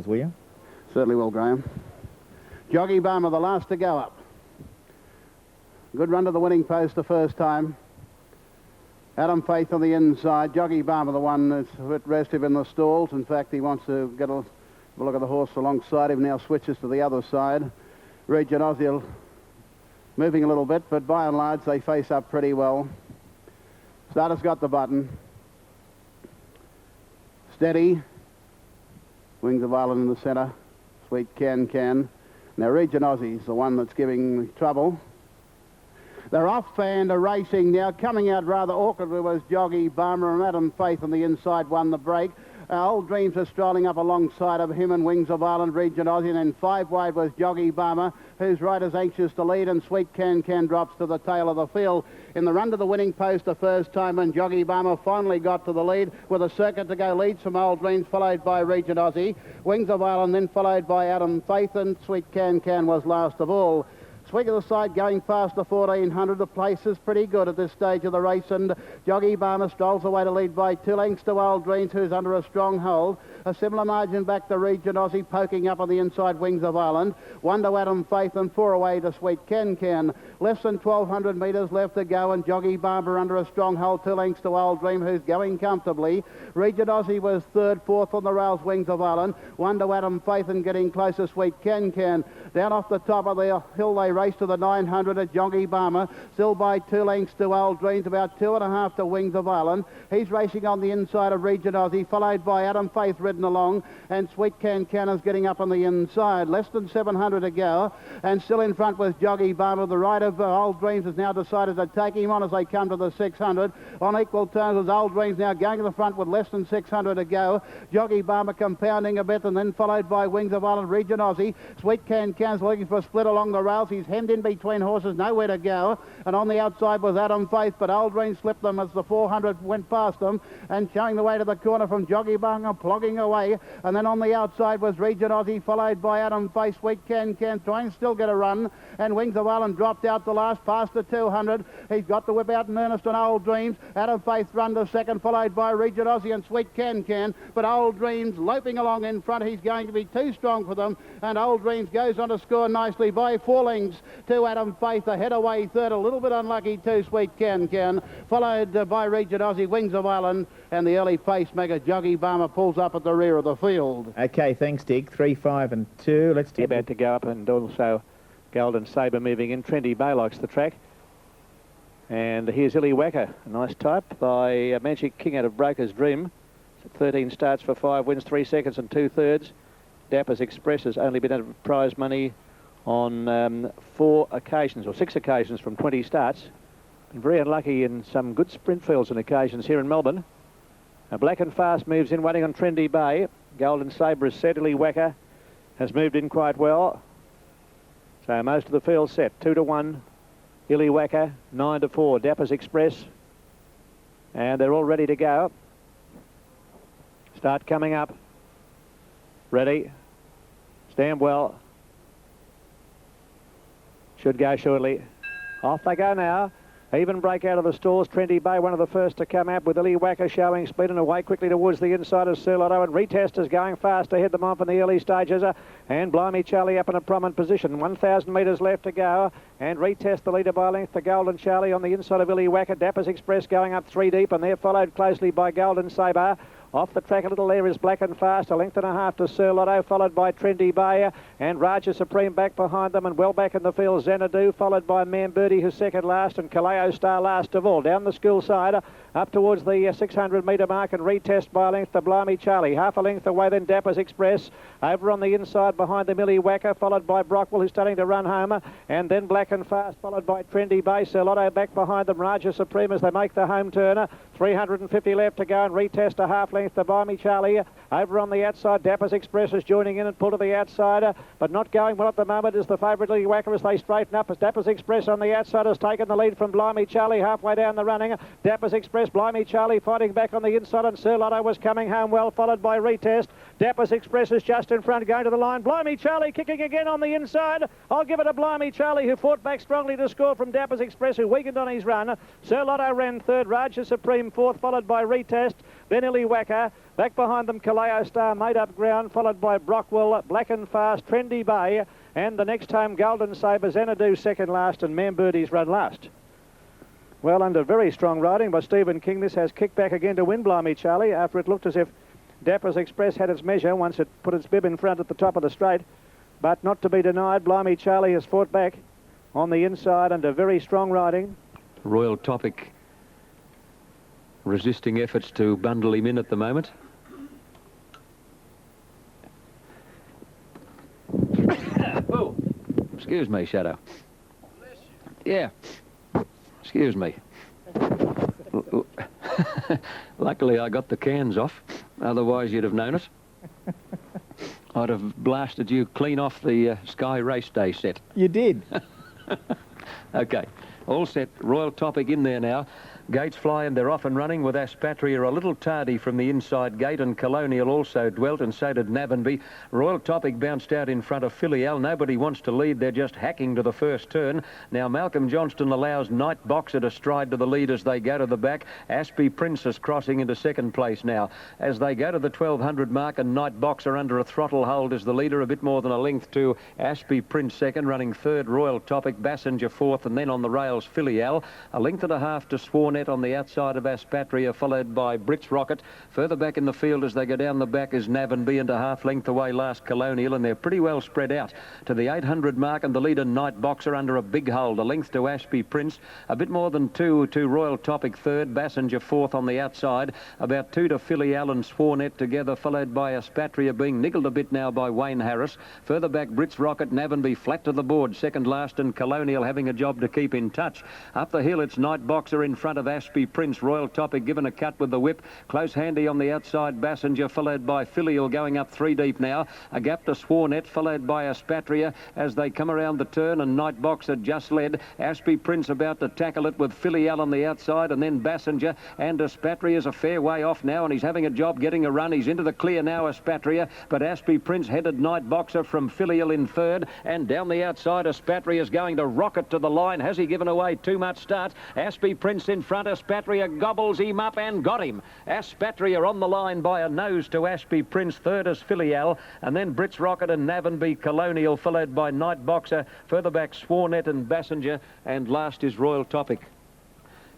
Will you? Certainly will, Graham. Joggy Barmer, the last to go up. Good run to the winning post the first time. Adam Faith on the inside. Joggy Barmer, the one that's a bit restive in the stalls. In fact, he wants to get a look at the horse alongside him. Now switches to the other side. Regent Aussie moving a little bit, but by and large, they face up pretty well. Starter's got the button. Steady. Wings of Ireland in the centre. Sweet Can Can. Now Regent Aussie's the one that's giving trouble. They're off and are racing now. Coming out rather awkwardly was Joggy Barmer, and Adam Faith on the inside won the break. Old Dreams are strolling up alongside of him and Wings of Ireland, Regent Aussie, and then 5 wide was Joggy Barmer, whose riders anxious to lead, and Sweet Can Can drops to the tail of the field. In the run to the winning post the first time, and Joggy Barmer finally got to the lead with a circuit to go. Leads from Old Dreams, followed by Regent Aussie. Wings of Ireland then followed by Adam Faith, and Sweet Can Can was last of all. Swing of the side going past the 1400. The place is pretty good at this stage of the race, and Joggy Barmer strolls away to lead by 2 lengths to Old Dreams, who's under a strong hold. A similar margin back to Regent Aussie, poking up on the inside, Wings of Ireland. 1 to Adam Faith and 4 away to Sweet Can Can. Less than 1200 metres left to go, and Joggy Barmer under a strong hold. 2 lengths to Old Dream, who's going comfortably. Regent Aussie was third, fourth on the rails, Wings of Ireland. 1 to Adam Faith and getting closer, Sweet Can Can. Down off the top of the hill they race to the 900 at Joggy Barmer, still by 2 lengths to Old Dreams, about 2.5 to Wings of Ireland. He's racing on the inside of Regent Aussie, followed by Adam Faith ridden along, and Sweet Can Can is getting up on the inside. Less than 700 to go, and still in front was Joggy Barmer. The rider of Old Dreams has now decided to take him on as they come to the 600. On equal terms as Old Dreams now going to the front with less than 600 to go. Joggy Barmer compounding a bit, and then followed by Wings of Ireland, Regent Aussie. Sweet Can Can's looking for a split along the rails. He's hemmed in between horses, nowhere to go, and on the outside was Adam Faith, but Old Dreams slipped them as the 400 went past them, and showing the way to the corner from Joggy Barmer, plogging away, and then on the outside was Regent Aussie, followed by Adam Faith. Sweet Can Can trying to still get a run, and Wings of Ireland dropped out the last, past the 200. He's got the whip out in earnest on Old Dreams. Adam Faith run to second, followed by Regent Aussie and Sweet Can Can, but Old Dreams loping along in front. He's going to be too strong for them, and Old Dreams goes on to score nicely by 4 lengths to Adam Faith. Ahead away third, a little bit unlucky too, Sweet Can Can, followed by Regent Aussie, Wings of Ireland, and the early pacemaker Joggy Barmer pulls up at the rear of the field. Okay, thanks, Dick. 3, 5 and 2. Let's do about to go up, and also Golden Sabre moving in. Trendy Bay likes the track. And here's Illy Wacker, a nice type by Magic King out of Broker's Dream. 13 starts for 5 wins, 3 seconds and 2/3. Dapper's Express has only been out of prize money on 4 occasions, or 6 occasions from 20 starts. Been very unlucky in some good sprint fields and occasions here in Melbourne. Black and Fast moves in, waiting on Trendy Bay. Golden Sabre is set. Illy Wacker has moved in quite well. So most of the field set. 2 to 1. Illy Wacker, 9 to 4. Dapper's Express. And they're all ready to go. Start coming up. Ready. Stand well. Should go shortly. Off they go now. Even break out of the stalls. Trendy Bay, one of the first to come out, with Illy Wacker showing speed and away quickly towards the inside of Sir Lotto, and Retest is going fast to head them off in the early stages, and Blimey Charlie up in a prominent position. 1,000 metres left to go, and Retest the leader by length to Golden Charlie on the inside of Illy Wacker. Dapper's Express going up 3 deep, and they're followed closely by Golden Sabre. Off the track a little there is Black and Fast, 1.5 lengths to Sir Lotto, followed by Trendy Bay, and Raja Supreme back behind them, and well back in the field Xanadu, followed by Man Birdie, who's second last, and Kaleo Star last of all. Down the school side, up towards the 600 metre mark, and Retest by a length to Blimey Charlie. Half a length away then Dapper's Express. Over on the inside behind them Illy Wacker, followed by Brockwell, who's starting to run home, and then Black and Fast, followed by Trendy Bay. Sir Lotto back behind them, Raja Supreme as they make the home turn. 350 left to go, and Retest a half length to Blimey Charlie. Over on the outside, Dapper's Express is joining in and pull to the outside, but not going well at the moment is the favourite Illy Wacker as they straighten up, as Dapper's Express on the outside has taken the lead from Blimey Charlie halfway down the running. Dapper's Express, Blimey Charlie fighting back on the inside, and Sir Lotto was coming home well, followed by Retest. Dapper's Express is just in front, going to the line. Blimey Charlie kicking again on the inside. I'll give it to Blimey Charlie, who fought back strongly to score from Dapper's Express, who weakened on his run. Sir Lotto ran third, Raja Supreme fourth, followed by Retest, then Illy Wacker. Back behind them, Kaleo Star made up ground, followed by Brockwell, Black and Fast, Trendy Bay, and the next home Golden Sabre, Xanadu second last, and Mambirdie's run last. Well, under very strong riding by Stephen King, this has kicked back again to win Blimey Charlie after it looked as if Dapper's Express had its measure once it put its bib in front at the top of the straight. But not to be denied, Blimey Charlie has fought back on the inside under very strong riding. Royal Topic resisting efforts to bundle him in at the moment. Oh, excuse me, Shadow. Yeah, excuse me. Luckily I got the cans off, otherwise you'd have known it. I'd have blasted you clean off the Sky Race Day set. You did. Okay, all set. Royal Topic in there now. Gates fly and they're off and running with Aspatria a little tardy from the inside gate, and Colonial also dwelt, and so did Navenby. Royal Topic bounced out in front of Filial. Nobody wants to lead. They're just hacking to the first turn. Now Malcolm Johnston allows Night Boxer to stride to the lead as they go to the back. Aspie Princess crossing into second place now. As they go to the 1200 mark, and Night Boxer under a throttle hold as the leader, a bit more than a length to Aspie Prince second, running third Royal Topic, Bassenger fourth, and then on the rails Filial. A length and a half to Swornet on the outside of Aspatria, followed by Brits Rocket. Further back in the field as they go down the back is Navenby, and a half length away last Colonial, and they're pretty well spread out to the 800 mark, and the leader Night Boxer under a big hold. A length to Aspie Prince, a bit more than two to Royal Topic third, Bassenger fourth on the outside, about two to Filial and Swornet together, followed by Aspatria being niggled a bit now by Wayne Harris. Further back Brits Rocket, Navenby flat to the board, second last, and Colonial having a job to keep in touch. Up the hill it's Night Boxer in front of Aspie Prince. Royal Topic given a cut with the whip. Close handy on the outside, Bassenger, followed by Filial going up three deep now. A gap to Swornet, followed by Aspatria as they come around the turn, and Night Boxer just led. Aspie Prince about to tackle it with Filial on the outside, and then Bassenger, and Aspatria's a fair way off now, and he's having a job getting a run. He's into the clear now, Aspatria, but Aspie Prince headed Night Boxer from Filial in third, and down the outside Aspatria's going to rocket to the line. Has he given away too much start? Aspie Prince in front, Aspatria gobbles him up and got him. Aspatria on the line by a nose to Aspie Prince, third as Filial, and then Brits Rocket and Navenby Colonial, followed by Night Boxer, further back Swornet and Bassenger, and last is Royal Topic.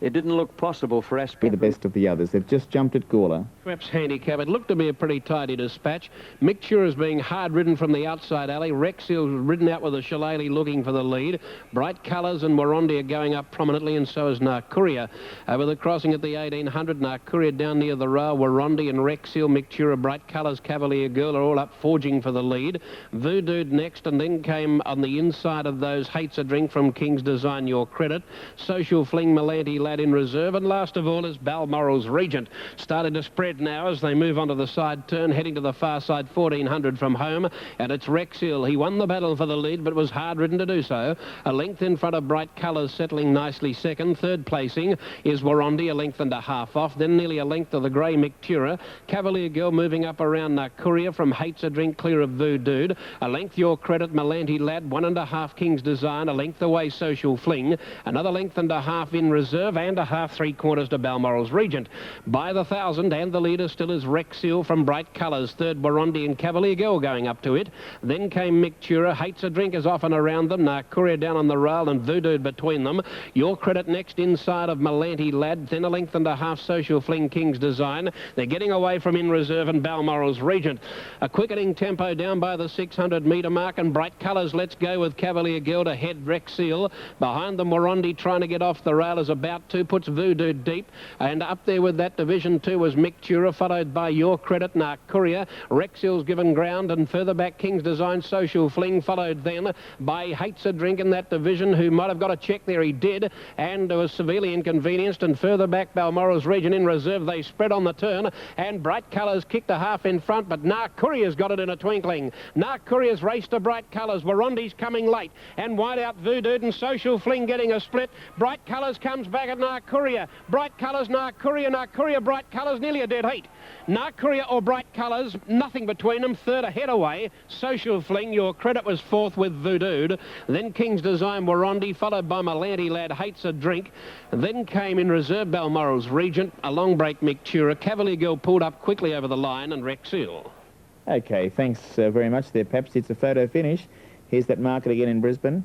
It didn't look possible for Be the Aspie. best of the others. They've just jumped at Gawler. Schweppes handicap. It looked to be a pretty tidy dispatch. Mictura's being hard ridden from the outside alley. Rexill's ridden out with a Shillelagh looking for the lead. Bright Colours and Warondi are going up prominently, and so is Narcuria. Over the crossing at the 1800, Narcuria down near the rail. Warondi and Rexill, Mictura, Bright Colours, Cavalier Girl are all up forging for the lead. Voodoo next, and then came on the inside of those Hates a Drink from King's Design, Your Credit. Social Fling, Melanti Lad in reserve, and last of all is Balmoral's Regent. Starting to spread now as they move onto the side turn, heading to the far side 1400 from home, and it's Rexill. He won the battle for the lead, but was hard ridden to do so. A length in front of Bright Colours, settling nicely second. Third placing is Warondi, a length and a half off. Then nearly a length of the grey Mictura. Cavalier Girl moving up around Narcuria from Hates a Drink, clear of Voodoo. A length Your Credit, Melanti Lad, 1.5 King's Design. A length away Social Fling. Another length and a half in reserve, and a half 3/4 to Balmoral's Regent. By the 1,000, and the leader still is Rexill from Bright Colours. Third, Warondi and Cavalier Girl going up to it. Then came Mictura. Hates a Drink is off and around them. Narcuria down on the rail, and Voodoo between them. Your Credit next inside of Melanti Lad. Then a length and a half Social Fling, King's Design. They're getting away from In Reserve and Balmoral's Regent. A quickening tempo down by the 600 metre mark, and Bright Colours Let's Go with Cavalier Girl to head Rexill. Behind them, Warondi trying to get off the rail is about to, puts Voodoo deep, and up there with that division two was Mictura, followed by Your Credit, Narcuria. Rexill's given ground, and further back King's Design, Social Fling, followed then by Hates a Drink in that division, who might have got a check there. He did, and was severely inconvenienced, and further back Balmoral's Regent in reserve. They spread on the turn, and Bright Colours kicked a half in front, but Narcuria's got it in a twinkling. Narcuria's raced to Bright Colours. Warondi's coming late, and wide out Voodoo, and Social Fling getting a split. Bright Colours comes back at Narcuria. Bright Colours, Narcuria, Narcuria, Bright Colours, nearly a dead heat. Narcuria or Bright Colours, nothing between them, third ahead away. Social Fling, Your Credit was fourth with Voodooed. Then King's Design Warondi, followed by Melanti Lad Hates a Drink. Then came in reserve Balmoral's Regent, a long break Mictura. Cavalier Girl pulled up quickly over the line, and Rexil. Okay, thanks very much there, Peps. It's a photo finish. Here's that market again in Brisbane.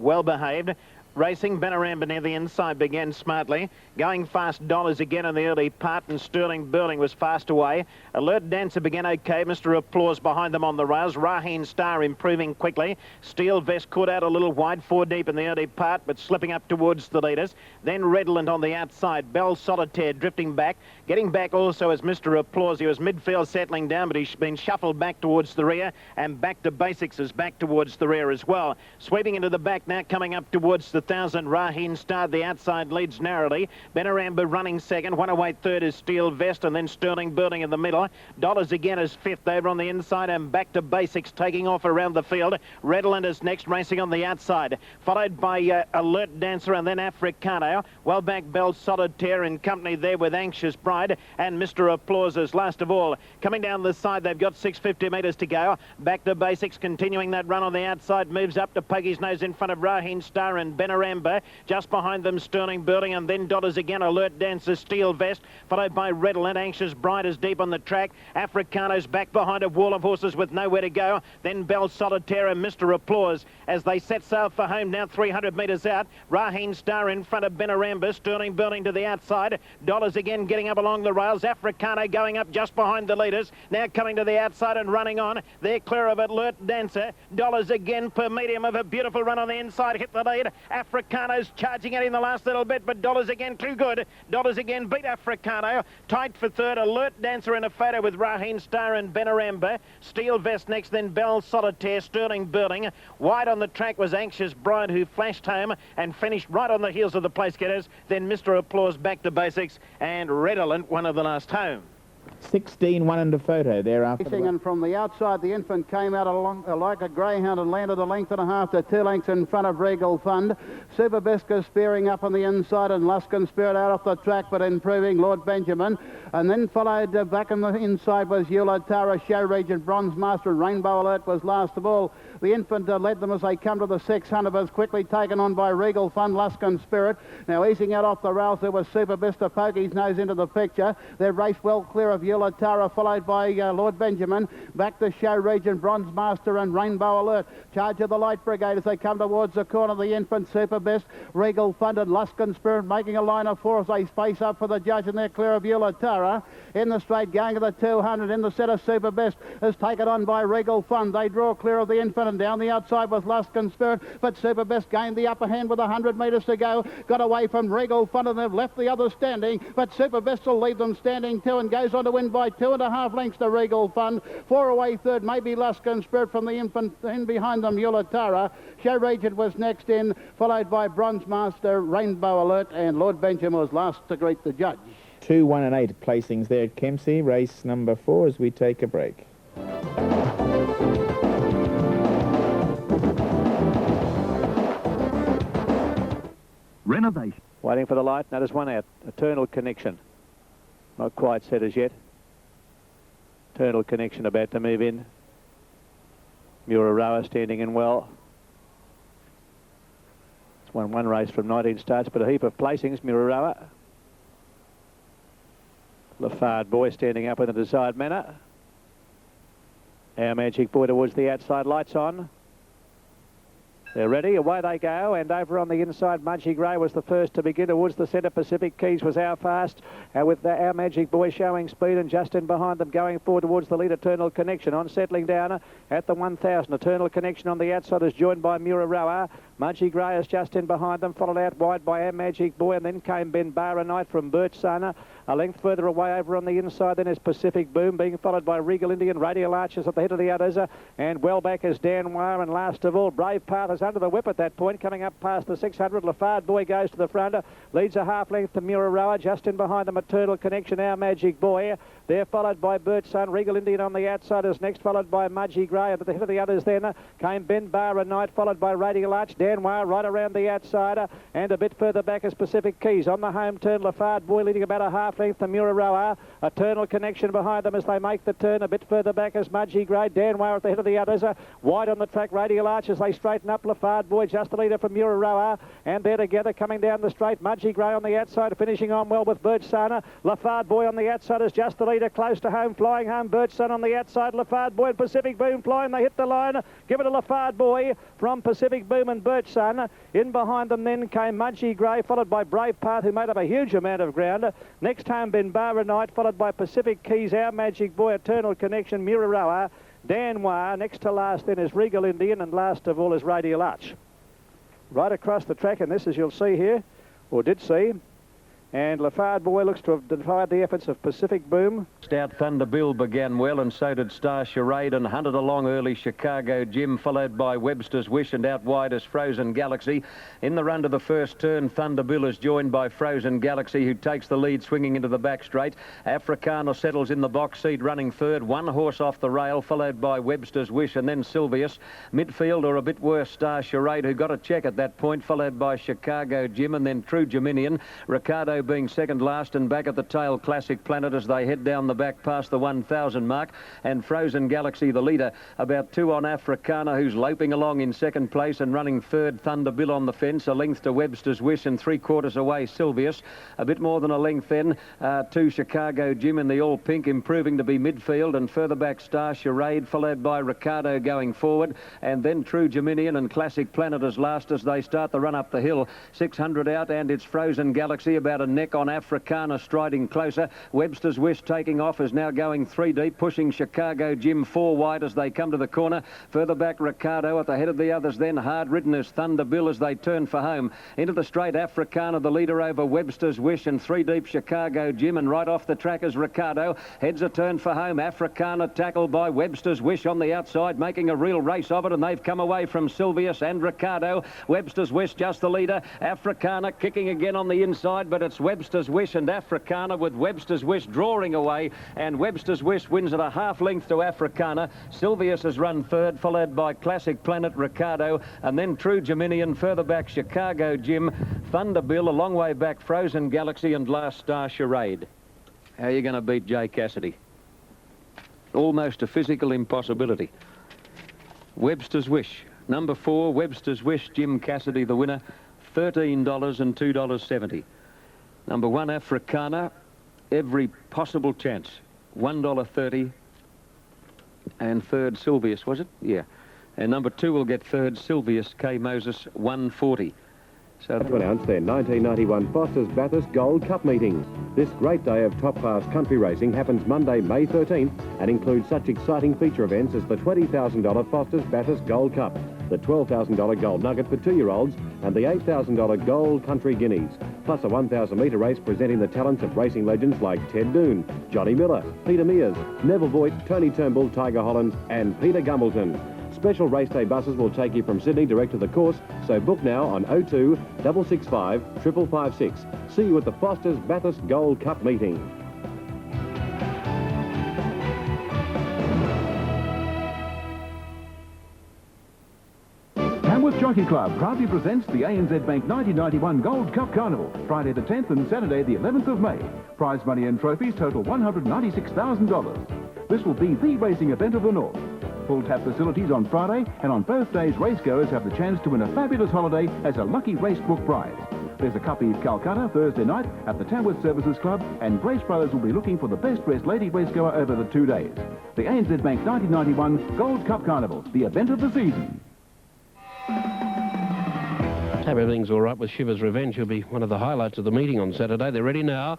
Well behaved. Racing, Benaramba near the inside began smartly. Going fast, Dollars again in the early part, and Sterling Burling was fast away. Alert Dancer began okay. Mr. Applause behind them on the rails. Raheen Star improving quickly. Steel Vest caught out a little wide, 4 deep in the early part, but slipping up towards the leaders. Then Redolent on the outside. Bell Solitaire drifting back. Getting back also as Mr. Applause. He was midfield settling down, but he's been shuffled back towards the rear, and Back to Basics is back towards the rear as well. Sweeping into the back now, coming up towards the 1,000. Raheen Star, the outside, leads narrowly. Benaramba running second. One away third is Steel Vest, and then Sterling Burling in the middle. Dollars again is fifth over on the inside, and Back to Basics taking off around the field. Redolent is next, racing on the outside, followed by Alert Dancer and then Africano. Well back Bell Solitaire in company there with Anxious Bride, and Mr. Applause is last of all. Coming down the side, they've got 650 metres to go. Back to Basics continuing that run on the outside, moves up to Puggy's Nose in front of Raheen Star and Benaramba. Just behind them Sterling Burling, and then Dollars again. Alert Dancer, Steel Vest, followed by Redolent. Anxious Bride is deep on the track. Africano's back behind a wall of horses with nowhere to go. Then Bell Solitaire and Mr. Applause as they set sail for home now 300 metres out. Raheen Star in front of Benaramba. Sterling Burling to the outside. Dollars again getting up along the rails. Africano going up just behind the leaders. Now coming to the outside and running on. They're clear of Alert Dancer. Dollars again per medium of a beautiful run on the inside. Hit the lead. Africano's charging at him the last little bit, but Dollars again too good. Dollars again beat Africano. Tight for third. Alert Dancer in a photo with Raheen Star and Benaramba. Steel Vest next, then Bell Solitaire, Sterling Burling. Wide on the track was Anxious Bride, who flashed home and finished right on the heels of the place getters. Then Mr. Applause, Back to Basics, and Redolent, one of the last home. 16-1 into photo there after Racing, and from the outside, the Infant came out along like a greyhound and landed a length and a half to 2 lengths in front of Regal Fund. Super Bisca spearing up on the inside, and Luskin Spirit out off the track, but improving Lord Benjamin. And then followed back on the inside was Eula Tara, Show Regent, Bronze Master, and Rainbow Alert was last of all. The Infant led them as they come to the 600, was quickly taken on by Regal Fund, Luskin Spirit. Now easing out off the rails, there was Super Vista, Pokey's Nose into the picture. They raced well clear of Eula Tara, followed by Lord Benjamin. Back to Show Regent, Bronze Master, and Rainbow Alert. Charge of the Light Brigade as they come towards the corner. The Infant, Super Best, Regal Fund, and Luskin Spirit making a line of 4 as they space up for the judge, and they're clear of Eula Tara. In the straight, going to the 200 in the centre. Super Best is taken on by Regal Fund. They draw clear of the Infant, and down the outside was Luskin Spirit, but Super Best gained the upper hand with 100 metres to go. Got away from Regal Fund, and they've left the others standing, but Super Best will leave them standing too, and goes on to win by 2.5 lengths to Regal Fund. 4 away third, maybe Luskin Spirit from the Infant. In behind them, Eula Tara. Show Regent was next in, followed by Bronze Master, Rainbow Alert, and Lord Benjamin was last to greet the judge. 2, 1 and 8 placings there at Kempsey. Race number 4 as we take a break. Renovation. Waiting for the light. Now there's one out. Eternal Connection. Not quite set as yet. Eternal Connection about to move in. Muraroa standing in well. It's won one race from 19 starts, but a heap of placings. Muraroa. Lafard Boy standing up in the desired manner. Our Magic Boy towards the outside. Lights on. They're ready, away they go, and over on the inside, Mudgee Grey was the first to begin towards the centre. Pacific Keys was Our Fast, with Our Magic Boy showing speed, and just in behind them going forward towards the lead, Eternal Connection. On settling down at the 1,000, Eternal Connection on the outside is joined by Muraroa. Mudgee Grey is just in behind them, followed out wide by Our Magic Boy, and then came Ben Barra Knight from Birch Sun. A length further away over on the inside, then is Pacific Boom, being followed by Regal Indian, Radial Archers at the head of the others, and well back is Dan Wire, and last of all, Brave Path is under the whip at that point, coming up past the 600. Lafard Boy goes to the front, leads a half length to Muraroa, just in behind them, Eternal Connection, Our Magic Boy. They're followed by Birch Sun, Regal Indian on the outside is next, followed by Mudgee Grey, and at the head of the others then came Ben Barra Knight, followed by Radial Arch. Danois right around the outside, and a bit further back is Pacific Keys. On the home turn, Lafard Boy leading about a half length to Muraroa. Eternal Connection behind them as they make the turn. A bit further back is Mudgee Grey. Danois at the head of the others. Wide on the track, Radial Arch as they straighten up. Lafard Boy just a leader from Muraroa, and they're together coming down the straight. Mudgee Grey on the outside, finishing on well with Birch Sana. Lafard Boy on the outside is just the leader, close to home, flying home. Birch Sana on the outside. Lafard Boy and Pacific Boom flying. They hit the line. Give it to Lafard Boy from Pacific Boom and Birch Sun. In behind them then came Mudgee Grey, followed by Brave Part, who made up a huge amount of ground. Next home, Benbara Knight, followed by Pacific Keys, Our Magic Boy, Eternal Connection, Muraroa, Danois. Next to last then is Regal Indian, and last of all is Radial Arch. Right across the track, and this, as you'll see here, or did see, and Lafard Boy looks to have defied the efforts of Pacific Boom. Stout Thunder Bill began well, and so did Star Charade, and hunted along early Chicago Jim, followed by Webster's Wish, and out wide is Frozen Galaxy. In the run to the first turn, Thunder Bill is joined by Frozen Galaxy, who takes the lead swinging into the back straight. Africana settles in the box seat, running third. One horse off the rail, followed by Webster's Wish, and then Sylvius. Midfield, or a bit worse, Star Charade, who got a check at that point, followed by Chicago Jim, and then True Dominion. Ricardo being second last, and back at the tail, Classic Planet as they head down the back past the 1,000 mark, and Frozen Galaxy the leader. About 2 on Africana, who's loping along in second place, and running third, Thunder Bill on the fence, a length to Webster's Wish, and 3/4 away Sylvius. A bit more than a length then to Chicago Jim in the all pink, improving to be midfield, and further back Star Charade, followed by Ricardo going forward, and then True Dominion and Classic Planet as last as they start the run up the hill. 600 out, and it's Frozen Galaxy about a neck on Africana, striding closer. Webster's Wish taking off, is now going 3 deep, pushing Chicago Jim 4 wide as they come to the corner. Further back Ricardo at the head of the others, then hard ridden as Thunder Bill as they turn for home. Into the straight, Africana the leader over Webster's Wish, and 3 deep Chicago Jim, and right off the track is Ricardo. Heads a turn for home. Africana tackled by Webster's Wish on the outside, making a real race of it, and they've come away from Sylvius and Ricardo. Webster's Wish just the leader. Africana kicking again on the inside, but it's Webster's Wish and Africana, with Webster's Wish drawing away, and Webster's Wish wins at a half length to Africana. Sylvius has run third, followed by Classic Planet, Ricardo, and then True Dominion. Further back Chicago Jim, Thunder Bill, a long way back Frozen Galaxy, and last Star Charade. How are you going to beat Jay Cassidy? Almost a physical impossibility. Webster's Wish, number 4, Webster's Wish, Jim Cassidy the winner, $13 and $2.70. Number 1, Africana, every possible chance, $1.30. And third, Sylvius, was it? Yeah. And number 2 will get third, Sylvius K. Moses, $1.40. So to announce their 1991 Foster's Bathurst Gold Cup meetings. This great day of top-class country racing happens Monday, May 13th, and includes such exciting feature events as the $20,000 Foster's Bathurst Gold Cup, the $12,000 Gold Nugget for 2-year-olds, and the $8,000 Gold Country Guineas, plus a 1,000-metre race presenting the talents of racing legends like Ted Doon, Johnny Miller, Peter Mears, Neville Voigt, Tony Turnbull, Tiger Holland, and Peter Gumbleton. Special race day buses will take you from Sydney direct to the course, so book now on 02 665 5556. See you at the Foster's Bathurst Gold Cup meeting. Tamworth Jockey Club proudly presents the ANZ Bank 1991 Gold Cup Carnival, Friday the 10th and Saturday the 11th of May. Prize money and trophies total $196,000. This will be the racing event of the North. Full tap facilities on Friday, and on both days racegoers have the chance to win a fabulous holiday as a lucky racebook prize. There's a copy of Calcutta Thursday night at the Tamworth Services Club, and Grace Brothers will be looking for the best dressed lady racegoer over the 2 days. The ANZ Bank 1991 Gold Cup Carnival, the event of the season. Hope everything's all right with Shiver's Revenge. He'll be one of the highlights of the meeting on Saturday. They're ready now.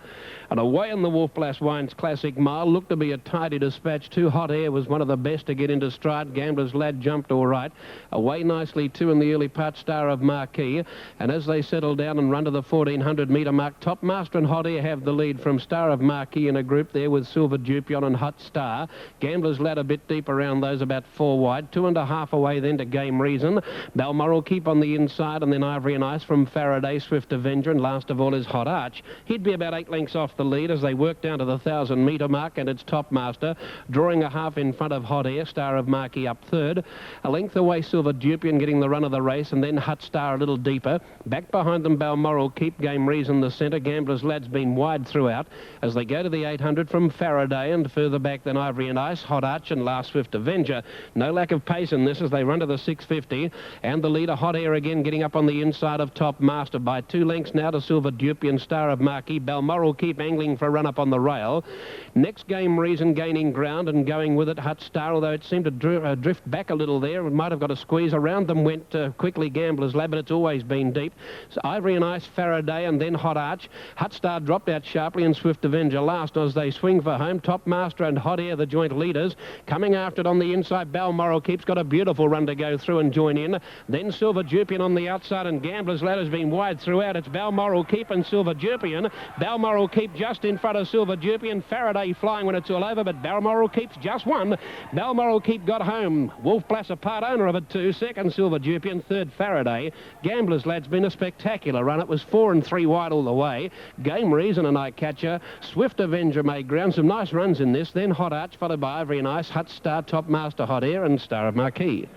And away in the Wolf Blass Wines Classic Mile. Looked to be a tidy dispatch. Too Hot Air was one of the best to get into stride. Gambler's Lad jumped all right. Away nicely too in the early part, Star of Marquis. And as they settle down and run to the 1,400-metre mark, Top Master and Hot Air have the lead from Star of Marquis in a group there with Silver Dupion and Hot Star. Gambler's Lad a bit deep around those, about 4 wide. 2.5 away then to Game Reason. Balmoral keep on the inside, and then Ivory and Ice from Faraday, Swift Avenger, and last of all is Hot Arch. He'd be about 8 lengths off the lead as they work down to the 1,000-metre mark, and it's Top Master drawing a half in front of Hot Air, Star of Marquee up third. A length away Silver Dupian getting the run of the race, and then Hut Star a little deeper. Back behind them Balmoral Keep, Game Reason the centre. Gambler's Lad's been wide throughout as they go to the 800 from Faraday, and further back than Ivory and Ice, Hot Arch and last Swift Avenger. No lack of pace in this as they run to the 650, and the leader Hot Air again getting up on the inside of Top Master by 2 lengths now to Silver Dupian, Star of Marquee. Balmoral Keep angling for a run up on the rail. Next Game Reason gaining ground and going with it Hut Star, although it seemed to drift back a little there. It might have got a squeeze. Around them went quickly Gambler's Lab, but it's always been deep. So Ivory and Ice, Faraday, and then Hot Arch. Hut Star dropped out sharply and Swift Avenger last as they swing for home. Top Master and Hot Air, the joint leaders. Coming after it on the inside, Balmoral Keep's got a beautiful run to go through and join in. Then Silver Dupian on the outside, and Gambler's Lad has been wide throughout. It's Balmoral Keep and Silver Dupian. Balmoral Keep just in front of Silver Dupian. Faraday flying when it's all over, but Balmoral Keep's just won. Balmoral Keep got home. Wolf Blass, a part owner of it too. Second Silver Dupian, third Faraday. Gambler's Lad's been a spectacular run. It was 4 and 3 wide all the way. Game Reason and Eye Catcher. Swift Avenger made ground. Some nice runs in this. Then Hot Arch followed by Ivory and Ice, Hut Star, Top Master, Hot Air, and Star of Marquee.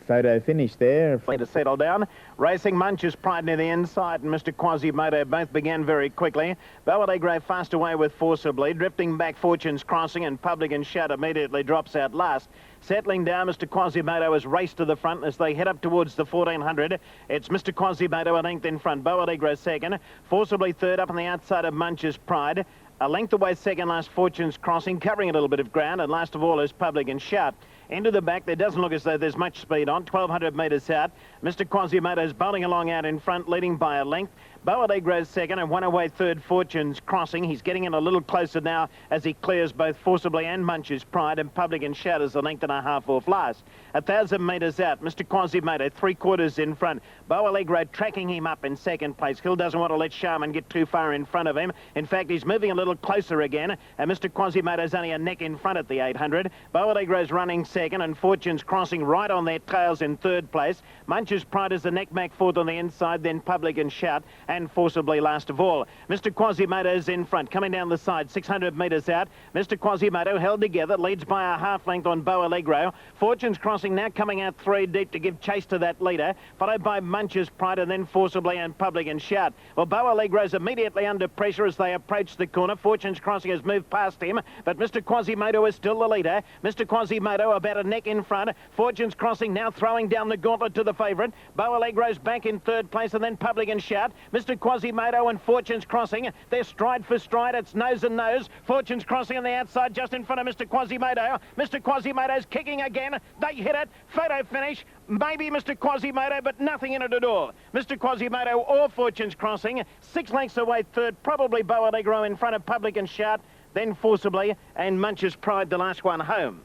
Photo finish there. To settle down. Racing Munch's Pride near the inside and Mr. Quasimodo both began very quickly. Belvedere fast away with Forcibly. Drifting back Fortune's Crossing, and Public and Shout immediately drops out last. Settling down, Mr. Quasimodo has raced to the front as they head up towards the 1400. It's Mr. Quasimodo a length in front. Belvedere second. Forcibly third up on the outside of Munch's Pride. A length away second last Fortune's Crossing, covering a little bit of ground, and last of all is Public and Shout. Into the back, there doesn't look as though there's much speed on. 1,200 metres out. Mr. Quasimodo's bowling along out in front, leading by a length. Belvedere second and one away third, Fortune's Crossing. He's getting in a little closer now as he clears both Forcibly and Munch's Pride, and Public and Shout is a length and a half off last. 1,000 metres out, Mr. Quasimodo 3/4 in front. Belvedere tracking him up in second place. Hill doesn't want to let Sharman get too far in front of him. In fact, he's moving a little closer again, and Mr. Quasimodo's only a neck in front at the 800. Belvedere's running second, and Fortune's Crossing right on their tails in third place. Munch's Pride is the neck back fourth on the inside, then Public and Shout, and Forcibly last of all. Mr. Quasimodo's in front, coming down the side, 600 metres out. Mr. Quasimodo held together, leads by a half length on Boa Alegre. Fortune's Crossing now coming out 3 deep to give chase to that leader, followed by Munch's Pride and then Forcibly and Public and Shout. Well, Boa Alegre's immediately under pressure as they approach the corner. Fortune's Crossing has moved past him, but Mr. Quasimodo is still the leader. Mr. Quasimodo about a neck in front. Fortune's Crossing now throwing down the gauntlet to the favourite. Boa Alegre's back in third place, and then Public and Shout. Mr. Quasimodo and Fortune's Crossing, they're stride for stride. It's nose and nose. Fortune's Crossing on the outside just in front of Mr. Quasimodo. Mr. Quasimodo's kicking again. They hit it. Photo finish. Maybe Mr. Quasimodo, but nothing in it at all. Mr. Quasimodo or Fortune's Crossing, 6 lengths away third, probably Boa Alegre in front of Public and Shout, then Forcibly and Munch's Pride, the last one home.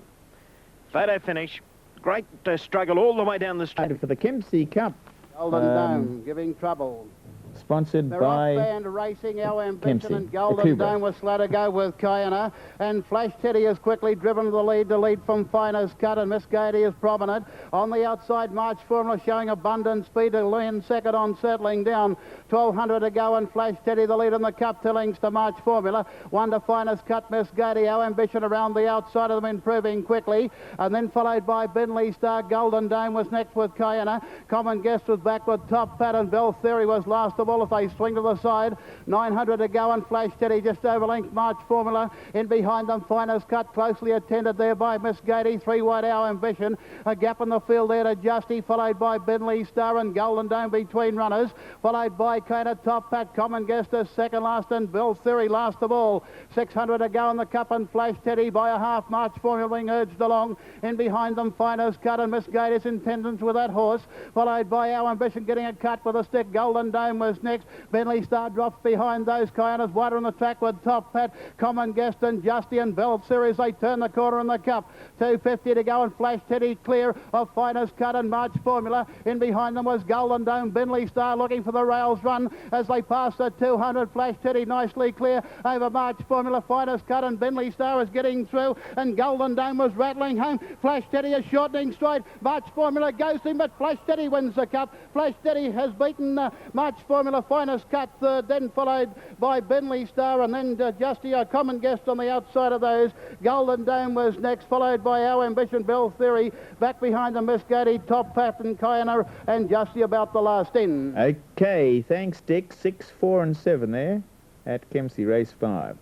Photo finish. Great struggle all the way down the straight. For the Kempsey Cup. Golden Dome giving trouble. Sponsored They're by off band racing, Our Ambition Kempsey, and Golden Akuba. Dome with Slater go with Kayana, and Flash Teddy is quickly driven to the lead from Finest Cut, and Miss Gaiety is prominent. On the outside, March Formula showing abundant speed to Lynn, second on settling down. 1,200 to go, and Flash Teddy the lead in the Cup, 2 lengths to March Formula. 1 to Finest Cut, Miss Gaiety, Our Ambition around the outside of them improving quickly, and then followed by Bentley Star. Golden Dome was next with Kayana. Common Guest was back with Top Pat, and Bell Theory was last of all as they swing to the side. 900 to go, and Flash Teddy just over length March Formula. In behind them, Finest Cut, closely attended there by Miss Gaiety. 3 wide, Our Ambition. A gap in the field there to Justy, followed by Bentley Star and Golden Dome between runners, followed by Kana, Top Pat, Common Guest is second last, and Bell Theory last of all. 600 to go in the Cup, and Flash Teddy by a half. March Formula being urged along. In behind them, Finest Cut and Miss Gaity's in tendance with that horse, followed by Our Ambition getting a cut with a stick. Golden Dome was was next. Bentley Star drops behind those Kyanas. Wider on the track with Top Pat, Common Guest and Justy and Belt Series. They turn the corner in the Cup. 250 to go and Flash Teddy clear of Finest Cut and March Formula. In behind them was Golden Dome. Bentley Star looking for the rails run as they pass the 200. Flash Teddy nicely clear over March Formula. Finest Cut and Bentley Star is getting through, and Golden Dome was rattling home. Flash Teddy is shortening straight. March Formula goes to him, but Flash Teddy wins the Cup. Flash Teddy has beaten March Formula. Finest Cut then followed by Bentley Star, and then Justy, a Common Guest on the outside of those. Golden Dome was next, followed by Our Ambition, Bell Theory. Back behind them, Muscati, Top Pat and Kyana, and Justy about the last in. Okay, thanks, Dick. 6, 4 and 7 there at Kempsey Race 5.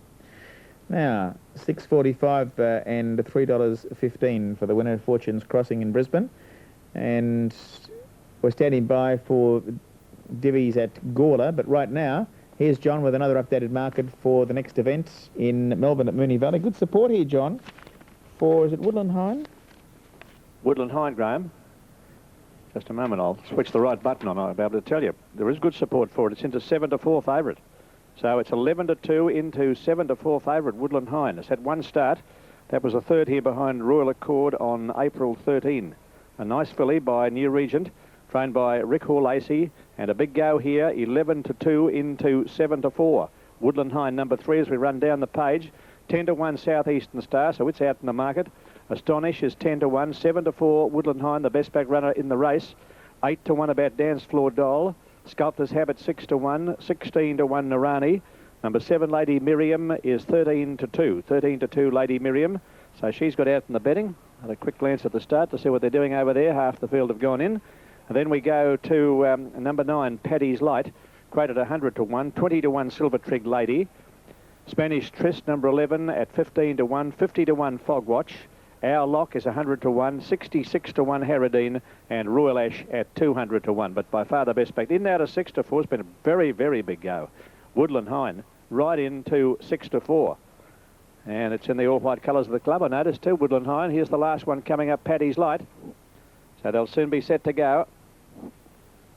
Now, $6.45 and $3.15 for the winner of Fortune's Crossing in Brisbane. And we're standing by for divvies at Gawler, but right now, here's John with another updated market for the next event in Melbourne at Moonee Valley. Good support here, John, for, is it Woodland Hind? Woodland Hind, Graham. Just a moment, I'll switch the right button on. I'll be able to tell you. There is good support for it. It's into 7-4 favourite. So it's 11-2 into 7-4 favourite, Woodland Hind. It's had one start. That was a third here behind Royal Accord on April 13. A nice filly by New Regent, trained by Rick Hall-Lacey, and a big go here, 11-2 into 7-4. Woodland Hind, number 3, as we run down the page. 10-1 Southeastern Star, so it's out in the market. Astonish is 10-1, 7-4 Woodland Hind, the best back runner in the race. 8-1 about Dance Floor Doll. Sculptor's Habit 6-1, 16-1 Narani. Number 7 Lady Miriam is 13-2, 13-2 Lady Miriam. So she's got out in the betting. Had a quick glance at the start to see what they're doing over there. Half the field have gone in. And then we go to number 9 Paddy's Light, quoted 100-1, 20-1 Silver Trig Lady. Spanish Tryst, number 11 at 15-1, 50-1 Fogwatch. Our Lock is 100-1, 66-1 Harradine, and Royal Ash at 200-1. But by far the best back. In out of 6-4 has been a very, very big go. Woodland Hind right into 6-4. And it's in the all-white colours of the club, I noticed too, Woodland Hind. Here's the last one coming up, Paddy's Light. So they'll soon be set to go.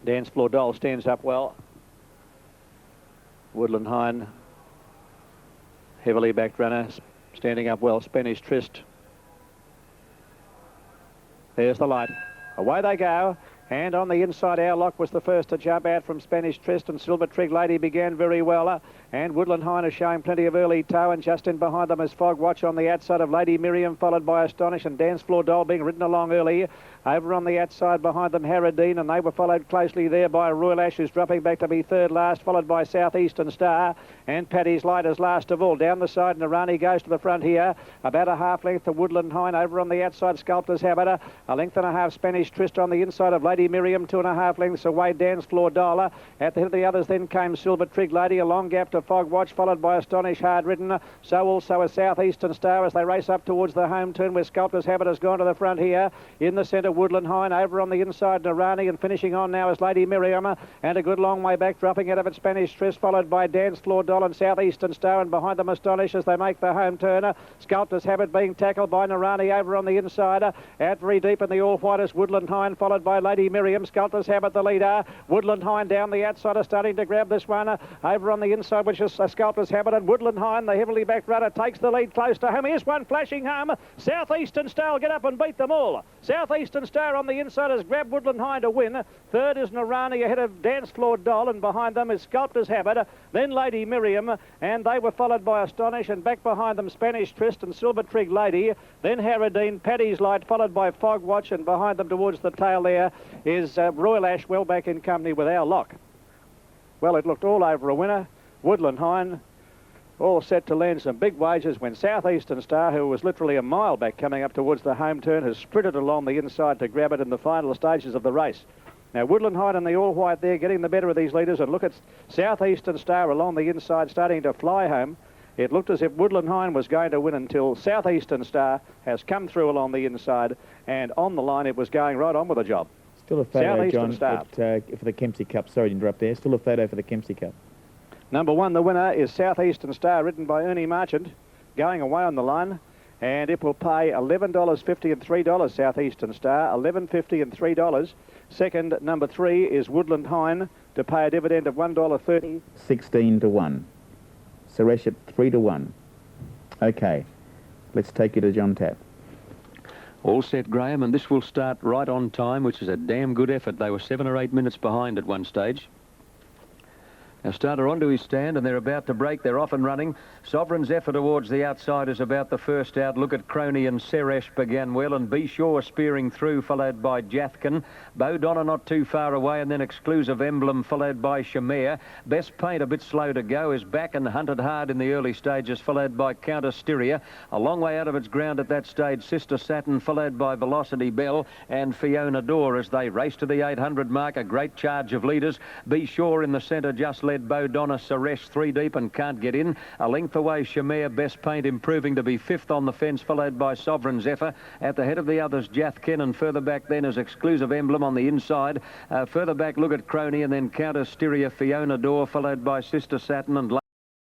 Dance Floor Doll stands up well. Woodland Hind, heavily backed runner, standing up well. Spanish Tryst. There's the light. Away they go. And on the inside, Our Lock was the first to jump out from Spanish Tryst, and Silver Trig Lady began very well. And Woodland Hind is showing plenty of early toe, and just in behind them is Fogwatch on the outside of Lady Miriam, followed by Astonish, and Dance Floor Doll being ridden along early. Over on the outside behind them, Harradine, and they were followed closely there by Royal Ash, who's dropping back to be third last, followed by Southeastern Star, and Paddy's Light is last of all. Down the side, Narani goes to the front here, about a half length to Woodland Hind. Over on the outside, Sculptor's Habit, a length and a half Spanish Tryst on the inside of Lady Miriam, 2.5 lengths away, Dance Floor Dollar. At the head of the others then came Silver Trig Lady, a long gap to Fogwatch, followed by Astonish, Hard Ridden. So also a Southeastern Star as they race up towards the home turn, where Sculptor's Habit has gone to the front here. In the centre, Woodland Hind. Over on the inside, Narani, and finishing on now is Lady Miriam, and a good long way back, dropping out of it, Spanish Tryst, followed by Dance Floor Doll and Southeastern Star, and behind them Astonish as they make the home turn. Sculptor's Habit being tackled by Narani over on the inside. Out very deep in the all-white is Woodland Hind, followed by Lady Miriam. Sculptor's Habit the leader. Woodland Hind down the outside are starting to grab this one. Over on the inside, which is Sculptor's Habit, and Woodland Hind, the heavily backed runner, takes the lead close to home. Here's one flashing home. Southeastern Star will get up and beat them all. Southeastern Star on the inside has grabbed Woodland Hind to win. Third is Narani ahead of Dance Floor Doll, and behind them is Sculptor's Habit, then Lady Miriam, and they were followed by Astonish, and back behind them Spanish Tryst and Silver Trig Lady, then Harradine, Paddy's Light, followed by Fogwatch, and behind them towards the tail there is Royal Ash, well back in company with Our Lock. Well, it looked all over a winner. Woodland Hind all set to land some big wages when Southeastern Star, who was literally a mile back coming up towards the home turn, has sprinted along the inside to grab it in the final stages of the race. Now, Woodland Hind and the all-white there getting the better of these leaders, and look at Southeastern Star along the inside starting to fly home. It looked as if Woodland Hind was going to win until Southeastern Star has come through along the inside, and on the line it was going right on with the job. Still a photo, John, Star. for the Kempsey Cup. Sorry to interrupt there. Still a photo for the Kempsey Cup. Number 1, the winner, is Southeastern Star, ridden by Ernie Marchant, going away on the line. And it will pay $11.50 and $3, Southeastern Star, $11.50 and $3. Second, number 3 is Woodland Hine to pay a dividend of $1.30. 16 to 1. Suresh at 3 to 1. Okay, let's take you to John Tapp. All set, Graham, and this will start right on time, which is a damn good effort. They were 7 or 8 minutes behind at one stage. Now starter onto his stand, and they're about to break. They're off and running. Sovereign's effort towards the outside is about the first out. Look at Crony and Seresh began well, and Be Sure spearing through, followed by Jathkin. Bodonna not too far away, and then Exclusive Emblem, followed by Shamare. Best Paint, a bit slow to go, is back and hunted hard in the early stages, followed by Countess Styria. A long way out of its ground at that stage, Sister Saturn, followed by Velocity Bell and Fiona Dore as they race to the 800 mark. A great charge of leaders. Be Sure in the centre, just led Bodonna. Suresh 3 deep and can't get in. A length away, Shamare. Best Paint improving to be 5th on the fence, followed by Sovereign Zephyr. At the head of the others, Jathkin, and further back then is Exclusive Emblem on the inside. Further back, look at Crony, and then Countess Styria, Fiona Dore, followed by Sister Saturn, and